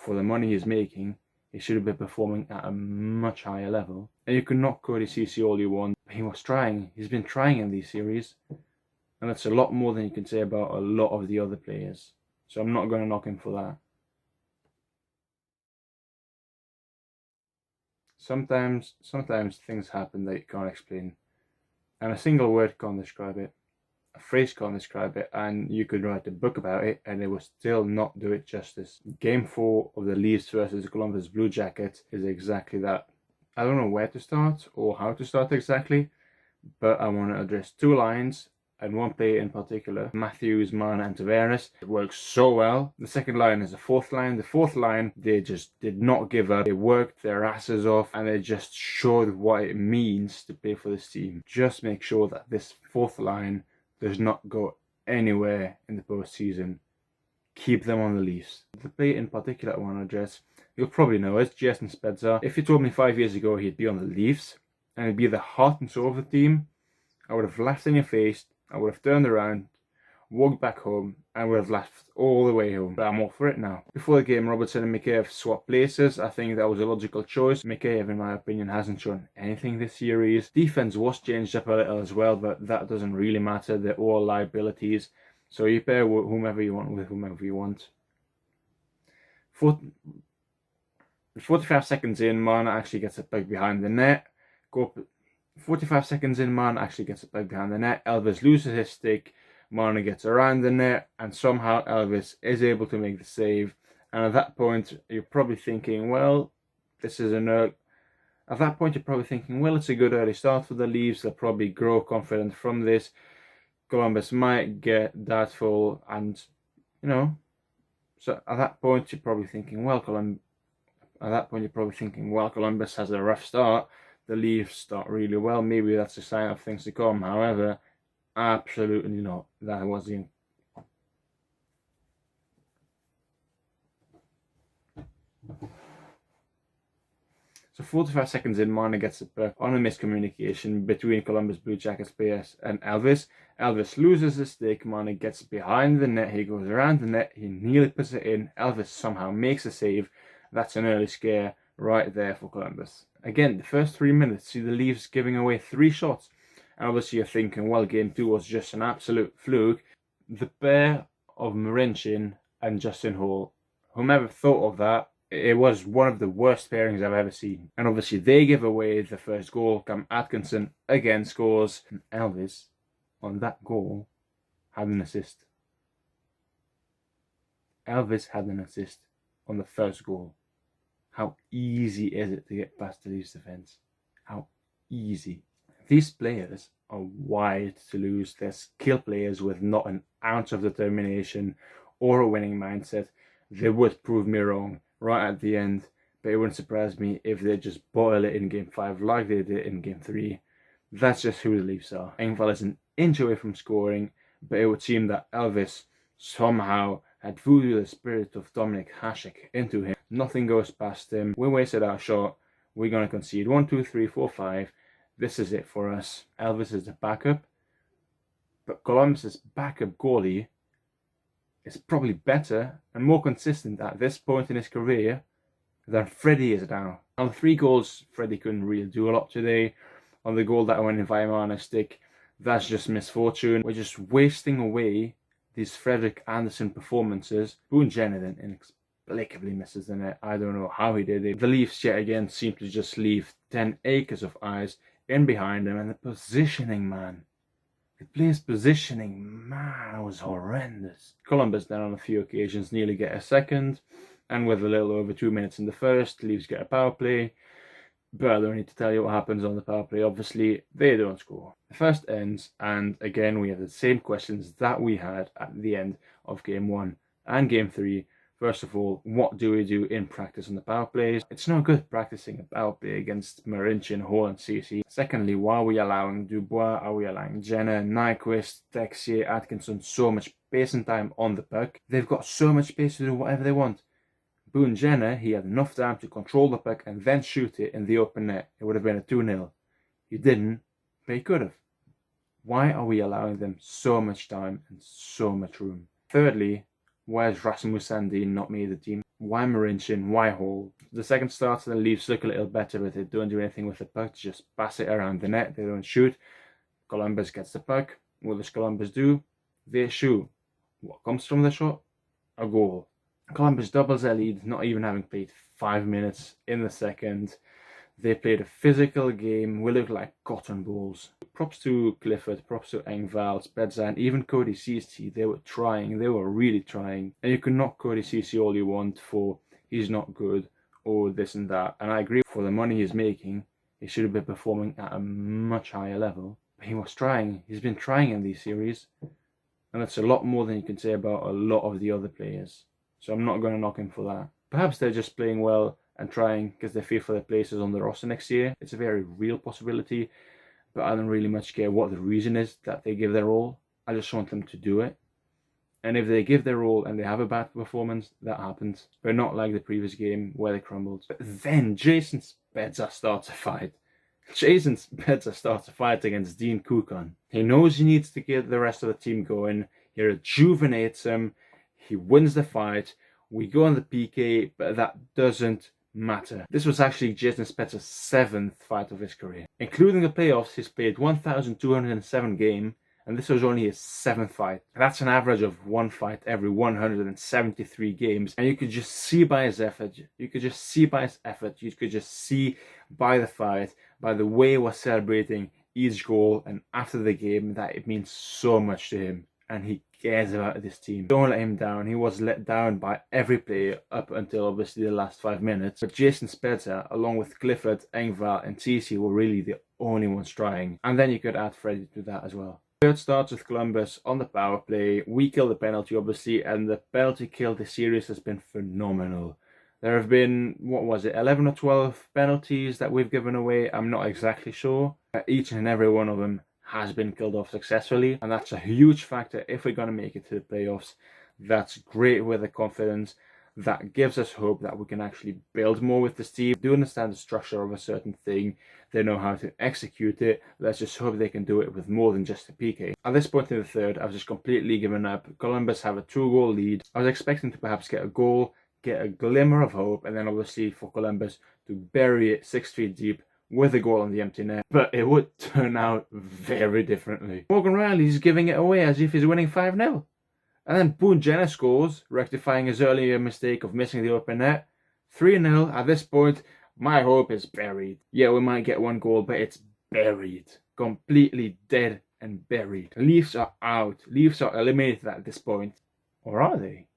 for the money he's making, he should have been performing at a much higher level. And you can knock Cody Ceci all you want. He was trying. He's been trying in these series. And that's a lot more than you can say about a lot of the other players. So I'm not going to knock him for that. Sometimes things happen that you can't explain. And a single word can't describe it. A phrase can't describe it. And you could write a book about it and it will still not do it justice. Game 4 of the Leafs versus Columbus Blue Jackets is exactly that. I don't know where to start or how to start exactly, but I want to address two lines and one player in particular, Matthews, Mann and Tavares. It works so well. The second line is the fourth line. The fourth line, they just did not give up. They worked their asses off and they just showed what it means to play for this team. Just make sure that this fourth line does not go anywhere in the postseason. Keep them on the Leafs. The player in particular I want to address, you'll probably know, is Jason Spezza. If you told me 5 years ago he'd be on the Leafs and he'd be the heart and soul of the team, I would have laughed in your face. I would have turned around, walked back home, and would have laughed all the way home. But I'm all for it now. Before the game, Robertson and Mikheyev swapped places. I think that was a logical choice. Mikheyev, in my opinion, hasn't shown anything this series. Defense was changed up a little as well, but that doesn't really matter. They're all liabilities. So you pair whomever you want with whomever you want. 45 seconds in, Marner actually gets a puck behind the net. 45 seconds in, Marner actually gets a puck behind the net. Elvis loses his stick. Marner gets around the net, and somehow Elvis is able to make the save. And at that point, you're probably thinking, well, this is At that point, you're probably thinking, well, it's a good early start for the Leafs. They'll probably grow confident from this. Columbus might get doubtful, and so at that point, you're probably thinking, well, Columbus has a rough start. The Leafs start really well. Maybe that's a sign of things to come. However, absolutely not. That was the So 45 seconds in, Marner gets a puck on a miscommunication between Columbus Blue Jackets players and Elvis. Elvis loses the stick. Marner gets behind the net. He goes around the net. He nearly puts it in. Elvis somehow makes a save. That's an early scare right there for Columbus. Again, the first 3 minutes, see the Leafs giving away 3 shots. And obviously you're thinking, well, game 2 was just an absolute fluke. The pair of Marincin and Justin Hall, whomever thought of that, it was one of the worst pairings I've ever seen. And obviously they give away the first goal. Cam Atkinson again scores. And Elvis, on that goal, had an assist. Elvis had an assist on the first goal. How easy is it to get past the Leafs defense? How easy. These players are wired to lose. They're skill players with not an ounce of determination or a winning mindset. They would prove me wrong right at the end, but it wouldn't surprise me if they just boil it in game 5 like they did in game 3. That's just who the Leafs are. Engvall is an inch away from scoring, but it would seem that Elvis somehow had voodoo the spirit of Dominik Hasek into him. Nothing goes past him. We wasted our shot. We're going to concede 1, 2, 3, 4, 5. This is it for us. Elvis is the backup, but Columbus's backup goalie is probably better and more consistent at this point in his career than Freddie is now. On the 3 goals, Freddie couldn't really do a lot today. On the goal that went in via Marner's stick, that's just misfortune. We're just wasting away these Frederik Andersen performances. Boone Jenner then inexplicably misses the net. I don't know how he did it. The Leafs yet again seem to just leave 10 acres of ice in behind them, and the positioning, man. The players' positioning, man, was horrendous. Columbus then on a few occasions nearly get a second, and with a little over 2 minutes in the first, Leafs get a power play. But I don't need to tell you what happens on the power play. Obviously, they don't score. The first ends, and again, we have the same questions that we had at the end of game 1 and game 3. First of all, what do we do in practice on the power plays? It's no good practicing a power play against Marincin, Hall and Ceci. Secondly, why are we allowing Dubois? Are we allowing Jenner, Nyquist, Texier, Atkinson so much space and time on the puck? They've got so much space to do whatever they want. Boone Jenner, he had enough time to control the puck and then shoot it in the open net. It would have been a 2-0. He didn't, but he could have. Why are we allowing them so much time and so much room? Thirdly, Why is Rasmus Sandin not made the team? Why Marincin? Why Hall? The second starter, the Leafs look a little better, but they don't do anything with the puck. Just pass it around the net. They don't shoot. Columbus gets the puck. What does Columbus do? They shoot. What comes from the shot? A goal. Columbus doubles their lead, not even having played 5 minutes in the second. They played a physical game. We looked like cotton balls. Props to Clifford, props to Engvall, Spezza, and even Cody Ceci. They were trying. They were really trying. And you can knock Cody Ceci all you want for he's not good or this and that. And I agree, for the money he's making, he should have been performing at a much higher level. But he was trying. He's been trying in these series. And that's a lot more than you can say about a lot of the other players. So I'm not going to knock him for that. Perhaps they're just playing well and trying because they fear for their places on the roster next year. It's a very real possibility, but I don't really much care what the reason is that they give their all. I just want them to do it. And if they give their all and they have a bad performance, that happens. But not like the previous game where they crumbled. But then Jason Spezza starts a fight. Jason Spezza starts a fight against Dean Kukan. He knows he needs to get the rest of the team going. He rejuvenates him. He wins the fight. We go on the PK, but that doesn't matter. This was actually Jason Spezza's 7th fight of his career. Including the playoffs, he's played 1,207 games, and this was only his 7th fight. That's an average of 1 fight every 173 games, and you could just see by his effort, you could just see by the fight, by the way he was celebrating each goal and after the game, that it means so much to him. And he cares about this team. Don't let him down. He was let down by every player up until obviously the last 5 minutes. But Jason Spezza, along with Clifford, Engvall and Ceci, were really the only ones trying. And then you could add Freddie to that as well. Third starts with Columbus on the power play. We kill the penalty obviously, and the penalty kill this series has been phenomenal. There have been, 11 or 12 penalties that we've given away. I'm not exactly sure. Each and every one of them has been killed off successfully, and that's a huge factor if we're going to make it to the playoffs. That's great with the confidence. That gives us hope that we can actually build more with this team. They do understand the structure of a certain thing. They know how to execute it. Let's just hope they can do it with more than just a PK. At this point in the third, I've just completely given up. Columbus have a 2-goal lead. I was expecting to perhaps get a goal, get a glimmer of hope, and then obviously for Columbus to bury it 6 feet deep with a goal on the empty net, but it would turn out very differently. Morgan Riley's giving it away as if he's winning 5-0. And then Boone Jenner scores, rectifying his earlier mistake of missing the open net. 3-0. At this point, my hope is buried. Yeah, we might get 1 goal, but it's buried. Completely dead and buried. Leafs are out. Leafs are eliminated at this point. Or are they?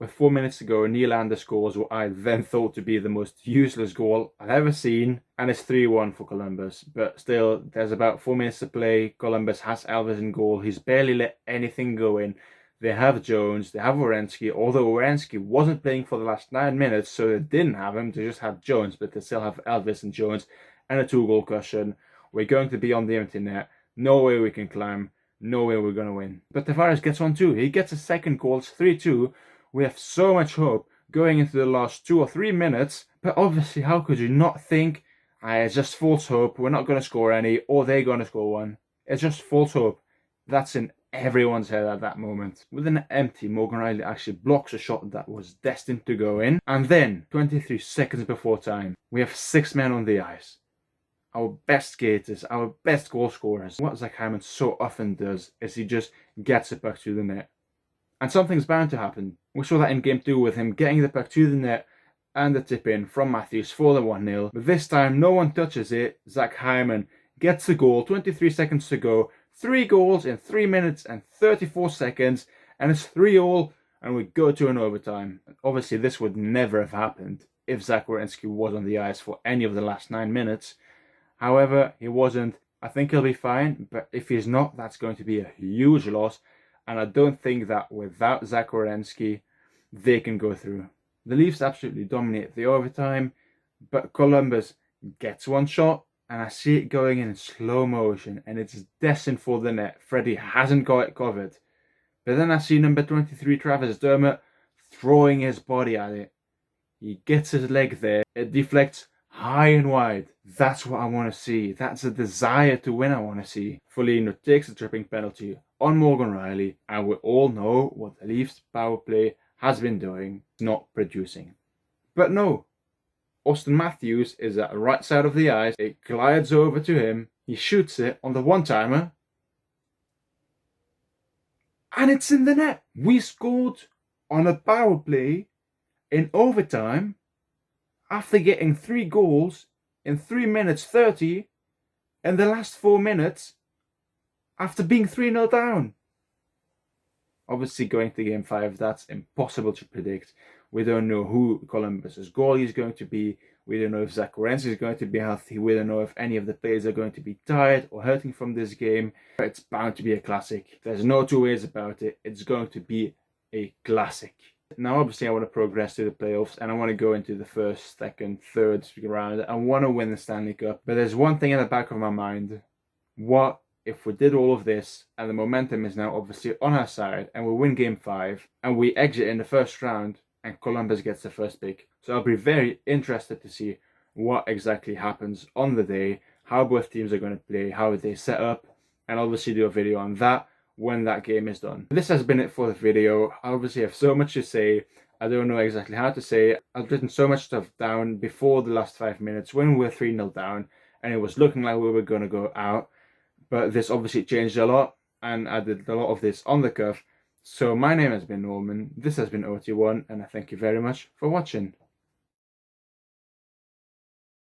With 4 minutes to go, Nylander scores what I then thought to be the most useless goal I've ever seen, and it's 3-1 for Columbus. But still, there's about 4 minutes to play. Columbus has Elvis in goal. He's barely let anything go in. They have Jones, they have Werenski, although Werenski wasn't playing for the last 9 minutes, so they didn't have him. They just had Jones, but they still have Elvis and Jones and a 2-goal cushion. We're going to be on the empty net. No way we can climb. No way we're going to win. But Tavares gets one too. He gets a second goal. It's 3-2. We have so much hope going into the last 2 or 3 minutes, but obviously how could you not think, it's just false hope, we're not going to score any, or they're going to score one. It's just false hope. That's in everyone's head at that moment. With an empty, Morgan Riley actually blocks a shot that was destined to go in, and then, 23 seconds before time, we have 6 men on the ice. Our best skaters, our best goal scorers. What Zach Hyman so often does is he just gets it back to the net. And something's bound to happen. We saw that in Game 2 with him getting the puck to the net and the tip in from Matthews for the 1-0. But this time, no one touches it. Zach Hyman gets the goal, 23 seconds to go. 3 goals in 3 minutes and 34 seconds. And it's 3-3, and we go to an overtime. Obviously, this would never have happened if Zach Werenski was on the ice for any of the last 9 minutes. However, he wasn't. I think he'll be fine, but if he's not, that's going to be a huge loss. And I don't think that without Zach Werenski, they can go through. The Leafs absolutely dominate the overtime, but Columbus gets one shot, and I see it going in slow motion, and it's destined for the net. Freddie hasn't got it covered. But then I see number 23, Travis Dermott, throwing his body at it. He gets his leg there. It deflects high and wide. That's what I want to see. That's a desire to win I want to see. Foligno takes a tripping penalty on Morgan Riley, and we all know what the Leafs power play has been doing, not producing. But no, Austin Matthews is at the right side of the ice. It glides over to him. He shoots it on the one-timer. And it's in the net. We scored on a power play in overtime after getting 3 goals in 3 minutes 30 in the last 4 minutes after being 3-0 down. Obviously, going to Game 5, that's impossible to predict. We don't know who Columbus's goalie is going to be. We don't know if Zach Werenski is going to be healthy. We don't know if any of the players are going to be tired or hurting from this game. It's bound to be a classic. There's no two ways about it. It's going to be a classic. Now, obviously, I want to progress to the playoffs and I want to go into the first, second, third round. I want to win the Stanley Cup. But there's one thing in the back of my mind. What if we did all of this and the momentum is now obviously on our side and we win Game 5 and we exit in the first round and Columbus gets the first pick? So I'll be very interested to see what exactly happens on the day, how both teams are going to play, how they set up, and obviously do a video on that when that game is done. This has been it for the video. I obviously have so much to say. I don't know exactly how to say it. I've written so much stuff down before the last 5 minutes when we were 3-0 down and it was looking like we were going to go out. But this obviously changed a lot and I did a lot of this on the cuff. So my name has been Norman, this has been OT1, and I thank you very much for watching.